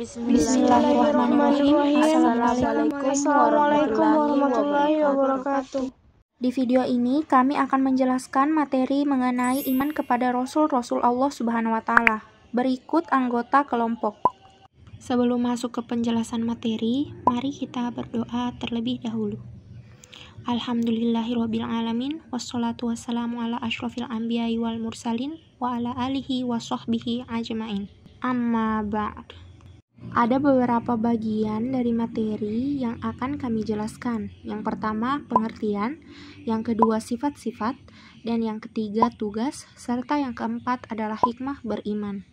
Bismillahirrahmanirrahim. Assalamualaikum warahmatullahi wabarakatuh. Di video ini kami akan menjelaskan materi mengenai iman kepada Rasul-Rasul Allah Subhanahu wa Ta'ala. Berikut anggota kelompok. Sebelum masuk ke penjelasan materi, mari kita berdoa terlebih dahulu. Alhamdulillahirabbil alamin, wassalatu wassalamu ala asyrofil anbiya'i wal mursalin wa ala alihi wa sahbihi ajmain. Amma ba'd. Ada beberapa bagian dari materi yang akan kami jelaskan. Yang pertama, pengertian. Yang kedua, sifat-sifat. Dan yang ketiga, tugas. Serta yang keempat adalah hikmah beriman.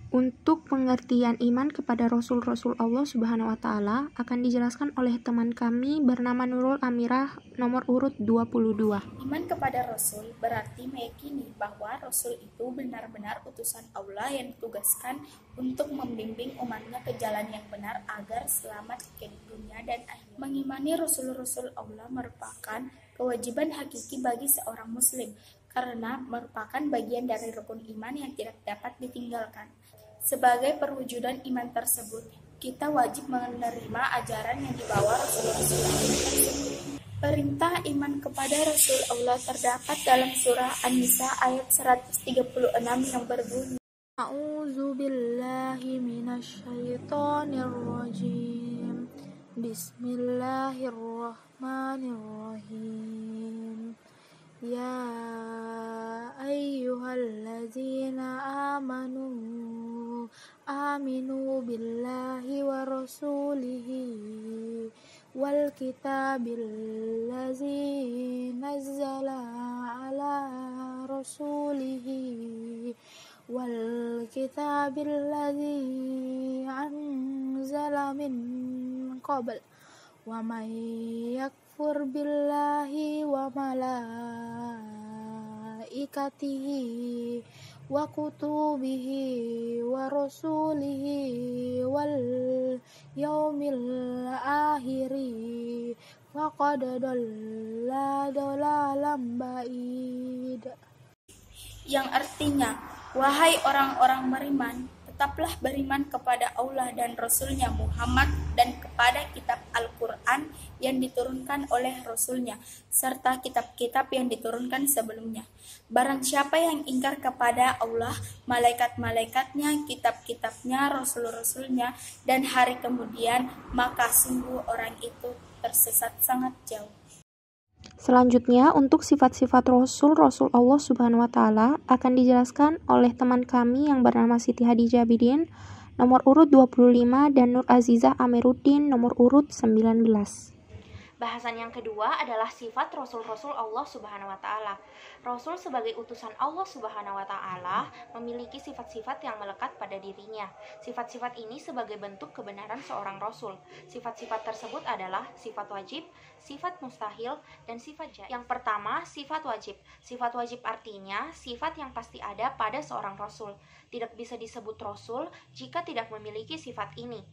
Untuk pengertian iman kepada Rasul-Rasul Allah Subhanahu wa Ta'ala akan dijelaskan oleh teman kami bernama Nurul Amirah, nomor urut 22. Iman kepada Rasul berarti meyakini bahwa Rasul itu benar-benar utusan Allah yang ditugaskan untuk membimbing umatnya ke jalan yang benar agar selamat ke dunia dan akhirat. Mengimani Rasul-Rasul Allah merupakan kewajiban hakiki bagi seorang muslim karena merupakan bagian dari rukun iman yang tidak dapat ditinggalkan. Sebagai perwujudan iman tersebut, kita wajib menerima ajaran yang dibawa Rasul-Rasul tersebut. Perintah iman kepada Rasul Allah terdapat dalam surah An-Nisa ayat 136 yang berbunyi, A'udzu billahi minasyaitonir rajim. Bismillahirrahmanirrahim. Ya ayyuhallazina aminu billahi wa rasulihi wal kitabil ladzi nazzala ala rasulihi wal kitabil ladzi anzala min qabl wa may yakfur billahi wa malaikatihi wa kutubihi wa rasulihi wal yaumil akhiri faqad dhalla dhalalan ba'id. yang artinya, wahai orang-orang beriman, tetaplah beriman kepada Allah dan Rasulnya Muhammad dan kepada kitab Al-Quran yang diturunkan oleh Rasulnya serta kitab-kitab yang diturunkan sebelumnya. Barang siapa yang ingkar kepada Allah, malaikat-malaikatnya, kitab-kitabnya, Rasul-Rasulnya, dan hari kemudian, maka sungguh orang itu tersesat sangat jauh. Selanjutnya, untuk sifat-sifat Rasul Allah Subhanahu wa Ta'ala akan dijelaskan oleh teman kami yang bernama Siti Hadijah Bidin, nomor urut 25, dan Nur Azizah Amiruddin, nomor urut 19. Bahasan yang kedua adalah sifat Rasul-Rasul Allah Subhanahu wa Ta'ala. Rasul sebagai utusan Allah Subhanahu wa Ta'ala memiliki sifat-sifat yang melekat pada dirinya. Sifat-sifat ini sebagai bentuk kebenaran seorang Rasul. Sifat-sifat tersebut adalah sifat wajib, sifat mustahil, dan sifat jaiz. Yang pertama, sifat wajib. Sifat wajib artinya sifat yang pasti ada pada seorang Rasul. Tidak bisa disebut Rasul jika tidak memiliki sifat ini.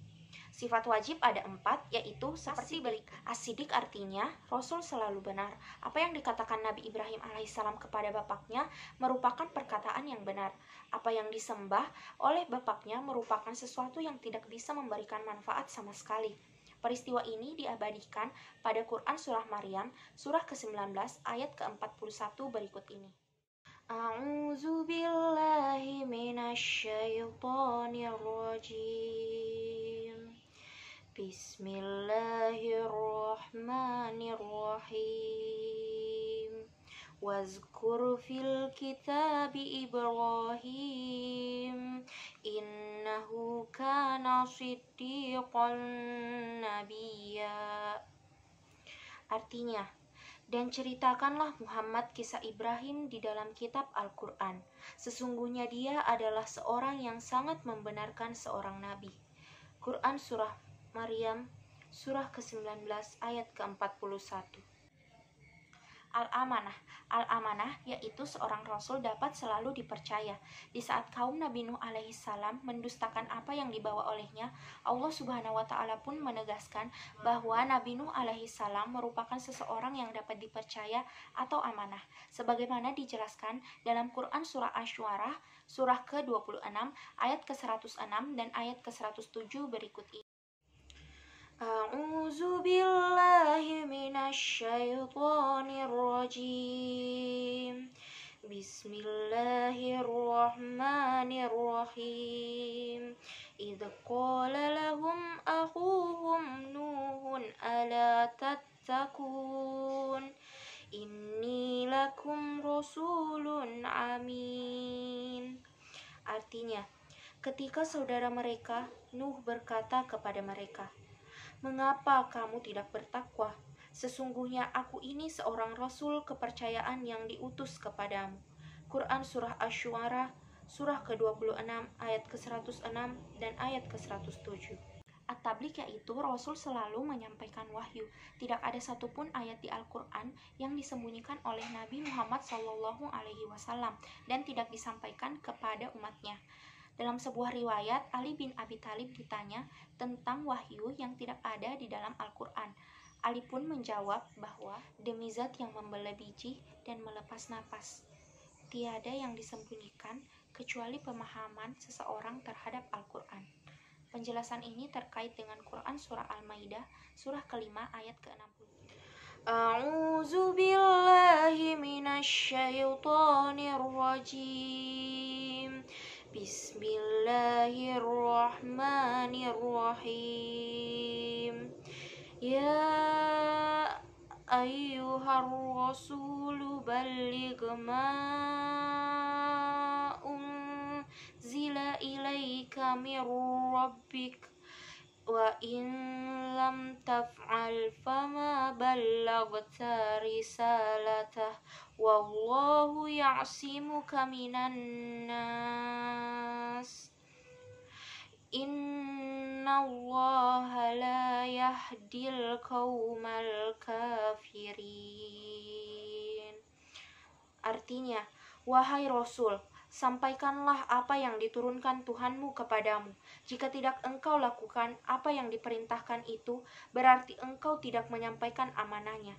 Sifat wajib ada 4, yaitu seperti berikut. As-Siddiq artinya Rasul selalu benar. Apa yang dikatakan Nabi Ibrahim alaihissalam kepada bapaknya merupakan perkataan yang benar. Apa yang disembah oleh bapaknya merupakan sesuatu yang tidak bisa memberikan manfaat sama sekali. Peristiwa ini diabadikan pada Quran Surah Maryam, surah ke-19 ayat ke-41 berikut ini. A'udzu billahi minasyaitonir rajim. Bismillahirrahmanirrahim. Wazkur fil kitabi Ibrahim innahu kana siddiqan nabiyya. Artinya, dan ceritakanlah Muhammad kisah Ibrahim di dalam kitab Al-Quran. Sesungguhnya dia adalah seorang yang sangat membenarkan seorang nabi. Quran Surah Maryam, surah ke-19 ayat ke-41. Al-amanah. Al-amanah yaitu seorang rasul dapat selalu dipercaya. Di saat kaum Nabi Nuh alaihissalam mendustakan apa yang dibawa olehnya, Allah Subhanahu wa taala pun menegaskan bahwa Nabi Nuh alaihissalam merupakan seseorang yang dapat dipercaya atau amanah. Sebagaimana dijelaskan dalam Quran surah Asy-Syu'ara surah ke-26 ayat ke-106 dan ayat ke-107 berikut ini. A'udzu billahi minasyaitonir rajim. Bismillahirrahmanirrahim. Idz qala lahum akhuhum Nuhun ala tattaqun. Inni lakum rasulun amin. Artinya, ketika saudara mereka Nuh berkata kepada mereka, "Mengapa kamu tidak bertakwa? Sesungguhnya aku ini seorang rasul kepercayaan yang diutus kepadamu." Quran surah Asy-Syu'ara surah ke-26 ayat ke-106 dan ayat ke-107. At-Tabligh yaitu Rasul selalu menyampaikan wahyu. Tidak ada satupun ayat di Al-Quran yang disembunyikan oleh Nabi Muhammad SAW dan tidak disampaikan kepada umatnya. Dalam sebuah riwayat, Ali bin Abi Thalib ditanya tentang wahyu yang tidak ada di dalam Al-Quran. Ali pun menjawab bahwa demi zat yang membelah biji dan melepas napas, tiada yang disembunyikan kecuali pemahaman seseorang terhadap Al-Quran. Penjelasan ini terkait dengan Quran surah Al-Maidah surah kelima ayat ke-60. A'udzu billahi minasyaitonir rajim. Bismillahirrahmanirrahim. Ya ayyuhar rasulu balligh ma unzila ilaika mir rabbik wa in lam taf'al fama ballaghta risalatah wallahu ya'simuka minan nas innallaha la yahdil qaumal kafirin. Artinya, wahai Rasul, sampaikanlah apa yang diturunkan Tuhanmu kepadamu. Jika tidak engkau lakukan apa yang diperintahkan itu, berarti engkau tidak menyampaikan amanahnya.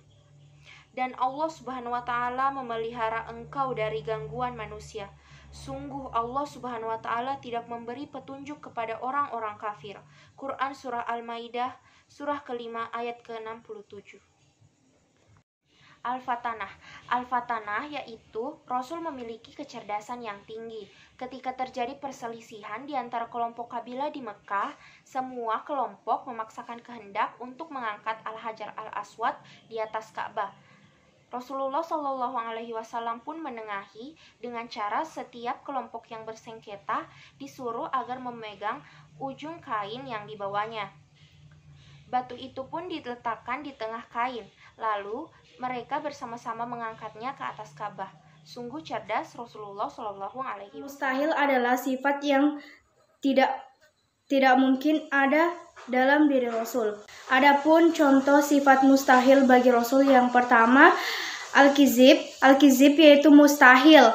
Dan Allah Subhanahu wa taala memelihara engkau dari gangguan manusia. Sungguh Allah Subhanahu wa taala tidak memberi petunjuk kepada orang-orang kafir. Quran surah Al-Maidah surah kelima ayat ke-67. Al-Fatanah. Al-Fatanah yaitu Rasul memiliki kecerdasan yang tinggi. Ketika terjadi perselisihan di antara kelompok kabilah di Mekah, semua kelompok memaksakan kehendak untuk mengangkat Al-Hajar Al-Aswad di atas Ka'bah. Rasulullah SAW pun menengahi dengan cara setiap kelompok yang bersengketa disuruh agar memegang ujung kain yang dibawanya. Batu itu pun diletakkan di tengah kain, lalu mereka bersama-sama mengangkatnya ke atas Ka'bah. Sungguh cerdas Rasulullah SAW. Mustahil adalah sifat yang tidak mungkin ada dalam diri Rasul. Adapun contoh sifat mustahil bagi Rasul yang pertama, al-kizib. Al-kizib yaitu mustahil,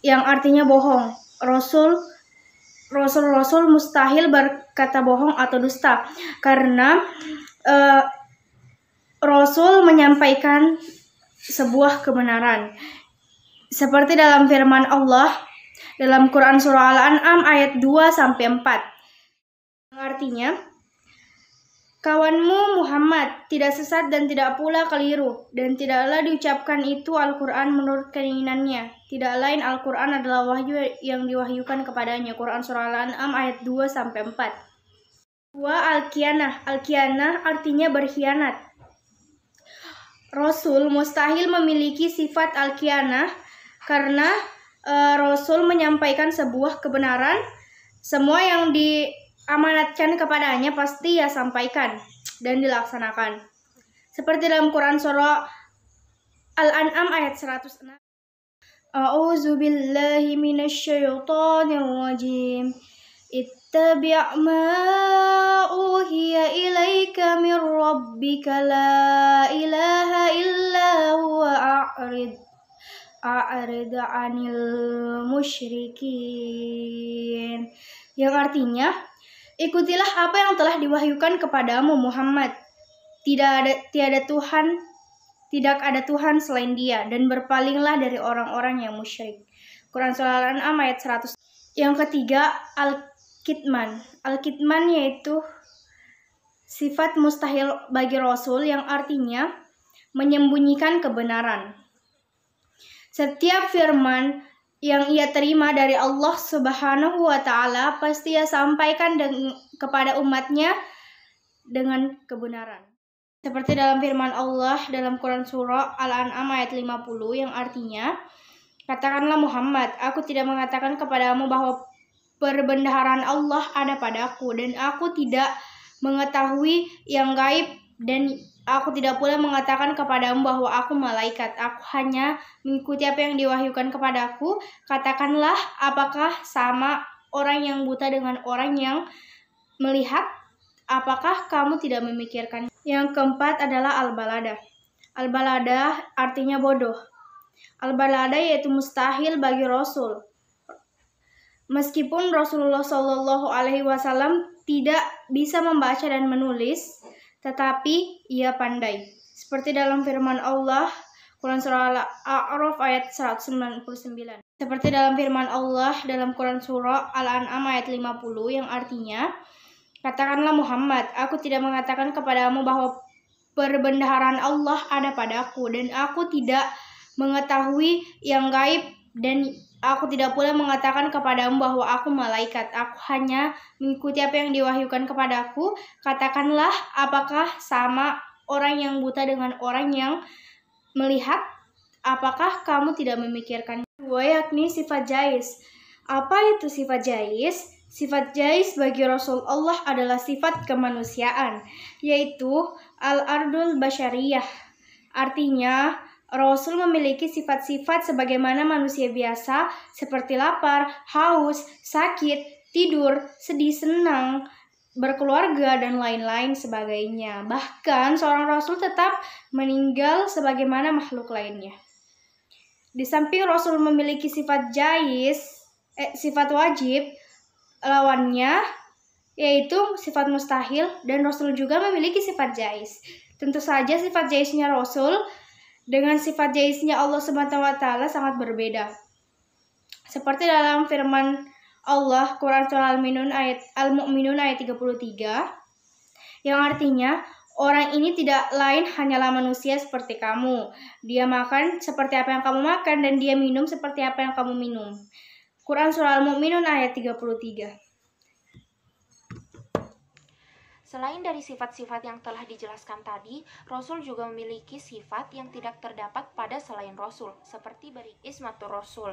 yang artinya bohong. Rasul mustahil berkata bohong atau dusta, karena Rasul menyampaikan sebuah kebenaran. Seperti dalam firman Allah dalam Quran surah Al-An'am ayat 2-4. Artinya, kawanmu Muhammad tidak sesat dan tidak pula keliru, dan tidaklah diucapkan itu Al-Quran menurut keinginannya. Tidak lain Al-Quran adalah wahyu yang diwahyukan kepadanya. Quran surah Al-An'am ayat 2-4. 2. Al-Khianah. Al-Khianah artinya berkhianat. Rasul mustahil memiliki sifat Al-Khianah karena Rasul menyampaikan sebuah kebenaran. Semua yang diamanatkan kepadanya pasti ia sampaikan dan dilaksanakan. Seperti dalam Quran surah Al-An'am ayat 106. A'udzu billahi minasyaitonir rajim. Ittabi' ma uhiya ilaika min rabbika la ilaha illa huwa a'rid 'anil musyrikin. Yang artinya, ikutilah apa yang telah diwahyukan kepadamu Muhammad. Tidak ada Tuhan selain Dia, dan berpalinglah dari orang-orang yang musyrik. Quran Surah Al-An'am ayat 100. Yang ketiga, Al-Kitman. Al-Kitman yaitu sifat mustahil bagi Rasul yang artinya menyembunyikan kebenaran. Setiap firman yang ia terima dari Allah Subhanahu wa Ta'ala pasti ia sampaikan kepada umatnya dengan kebenaran. Seperti dalam firman Allah dalam Quran Surah Al-An'am ayat 50 yang artinya, katakanlah Muhammad, aku tidak mengatakan kepadamu bahwa perbendaharaan Allah ada padaku, dan aku tidak mengetahui yang gaib, dan aku tidak pula mengatakan kepadamu bahwa aku malaikat. Aku hanya mengikuti apa yang diwahyukan kepadaku. Katakanlah, apakah sama orang yang buta dengan orang yang melihat? Apakah kamu tidak memikirkan? Yang keempat adalah al-balada. Al-balada artinya bodoh. Al-balada yaitu mustahil bagi Rasul. Meskipun Rasulullah SAW tidak bisa membaca dan menulis, tetapi ia pandai. Seperti dalam firman Allah, Quran Surah Al-A'raf ayat 199. Seperti dalam firman Allah dalam Quran Surah Al-An'am ayat 50 yang artinya, katakanlah Muhammad, aku tidak mengatakan kepadamu bahwa perbendaharaan Allah ada padaku, dan aku tidak mengetahui yang gaib, dan aku tidak pula mengatakan kepadamu bahwa aku malaikat. Aku hanya mengikuti apa yang diwahyukan kepadaku. Katakanlah, apakah sama orang yang buta dengan orang yang melihat? Apakah kamu tidak memikirkan? Yakni sifat jais. Apa itu sifat jais? Sifat jais bagi Rasul Allah adalah sifat kemanusiaan, yaitu al-ardul basyariyah. Artinya, Rasul memiliki sifat-sifat sebagaimana manusia biasa, seperti lapar, haus, sakit, tidur, sedih, senang, berkeluarga, dan lain-lain sebagainya. Bahkan seorang Rasul tetap meninggal sebagaimana makhluk lainnya. Di samping Rasul memiliki sifat sifat wajib, lawannya yaitu sifat mustahil, dan Rasul juga memiliki sifat jais. Tentu saja sifat jaisnya Rasul dengan sifat jaisnya Allah Subhanahu wa Ta'ala sangat berbeda. Seperti dalam firman Allah Quran Surah Al-Mu'minun ayat 33 yang artinya, orang ini tidak lain hanyalah manusia seperti kamu. Dia makan seperti apa yang kamu makan, dan dia minum seperti apa yang kamu minum. Quran Surah Al-Mu'minun ayat 33. Selain dari sifat-sifat yang telah dijelaskan tadi, Rasul juga memiliki sifat yang tidak terdapat pada selain Rasul, seperti ismatur Rasul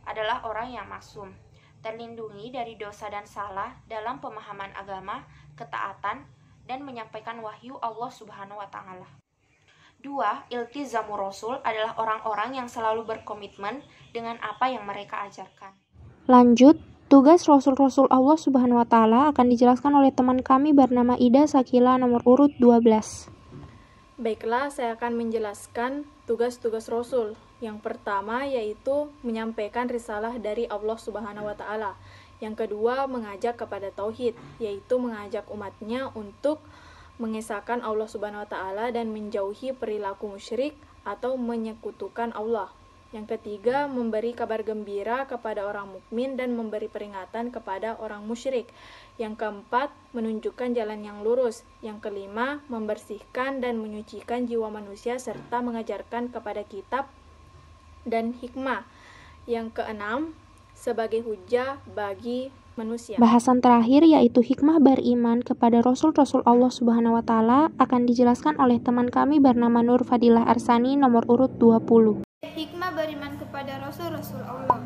adalah orang yang maksum, terlindungi dari dosa dan salah dalam pemahaman agama, ketaatan, dan menyampaikan wahyu Allah Subhanahu wa Ta'ala. 2. Iltizamu Rasul adalah orang-orang yang selalu berkomitmen dengan apa yang mereka ajarkan. Lanjut, tugas Rasul-Rasul Allah Subhanahu wa Ta'ala akan dijelaskan oleh teman kami bernama Ida Sakila nomor urut 12. Baiklah, saya akan menjelaskan tugas-tugas Rasul. Yang pertama yaitu menyampaikan risalah dari Allah Subhanahu wa Ta'ala. Yang kedua, mengajak kepada tauhid, yaitu mengajak umatnya untuk mengesahkan Allah Subhanahu wa Ta'ala dan menjauhi perilaku musyrik atau menyekutukan Allah. Yang ketiga, memberi kabar gembira kepada orang mukmin dan memberi peringatan kepada orang musyrik. Yang keempat, menunjukkan jalan yang lurus. Yang kelima, membersihkan dan menyucikan jiwa manusia serta mengajarkan kepada kitab dan hikmah. Yang keenam, sebagai hujah bagi manusia. Bahasan terakhir yaitu hikmah beriman kepada Rasul-Rasul Allah Subhanahu wa Ta'ala akan dijelaskan oleh teman kami bernama Nur Fadilah Arsani nomor urut 20. Hikmah beriman kepada Rasul-Rasul Allah.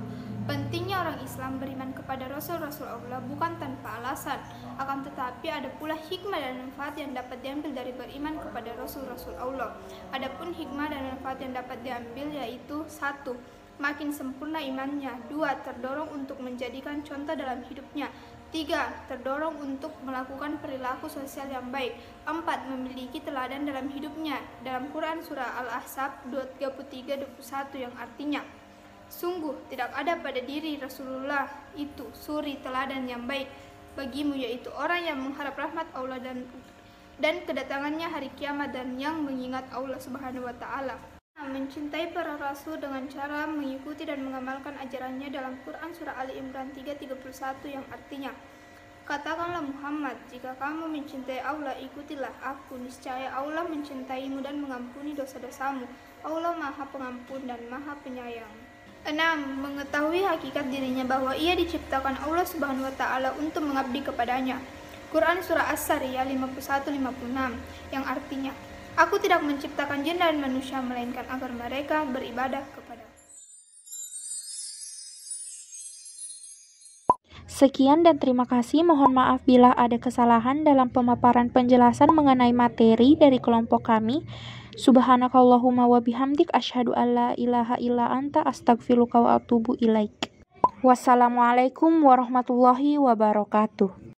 Pentingnya orang Islam beriman kepada Rasul-Rasul Allah bukan tanpa alasan, akan tetapi ada pula hikmah dan manfaat yang dapat diambil dari beriman kepada Rasul-Rasul Allah. Adapun hikmah dan manfaat yang dapat diambil yaitu 1. Makin sempurna imannya. 2. Terdorong untuk menjadikan contoh dalam hidupnya. 3. Terdorong untuk melakukan perilaku sosial yang baik. 4. Memiliki teladan dalam hidupnya. Dalam Quran Surah Al-Ahzab 33-21 yang artinya, sungguh tidak ada pada diri Rasulullah itu suri teladan yang baik bagimu, yaitu orang yang mengharap rahmat Allah dan kedatangannya hari kiamat dan yang mengingat Allah Subhanahu wa Ta'ala. Mencintai para rasul dengan cara mengikuti dan mengamalkan ajarannya dalam Quran Surah Ali Imran 3:31 yang artinya, katakanlah Muhammad, jika kamu mencintai Allah, ikutilah aku, niscaya Allah mencintaimu dan mengampuni dosa-dosamu. Allah Maha Pengampun dan Maha Penyayang. 6. Mengetahui hakikat dirinya bahwa ia diciptakan Allah Subhanahu wa Ta'ala untuk mengabdi kepadanya. Quran Surah As-Sariyah 51-56 yang artinya, aku tidak menciptakan jin dan manusia melainkan agar mereka beribadah kepada. Sekian dan terima kasih. Mohon maaf bila ada kesalahan dalam pemaparan penjelasan mengenai materi dari kelompok kami. Subhanakallahumma wa bihamdik asyhadu alla ilaha illa anta astaghfiruka wa atubu ilaik. Wassalamualaikum warahmatullahi wabarakatuh.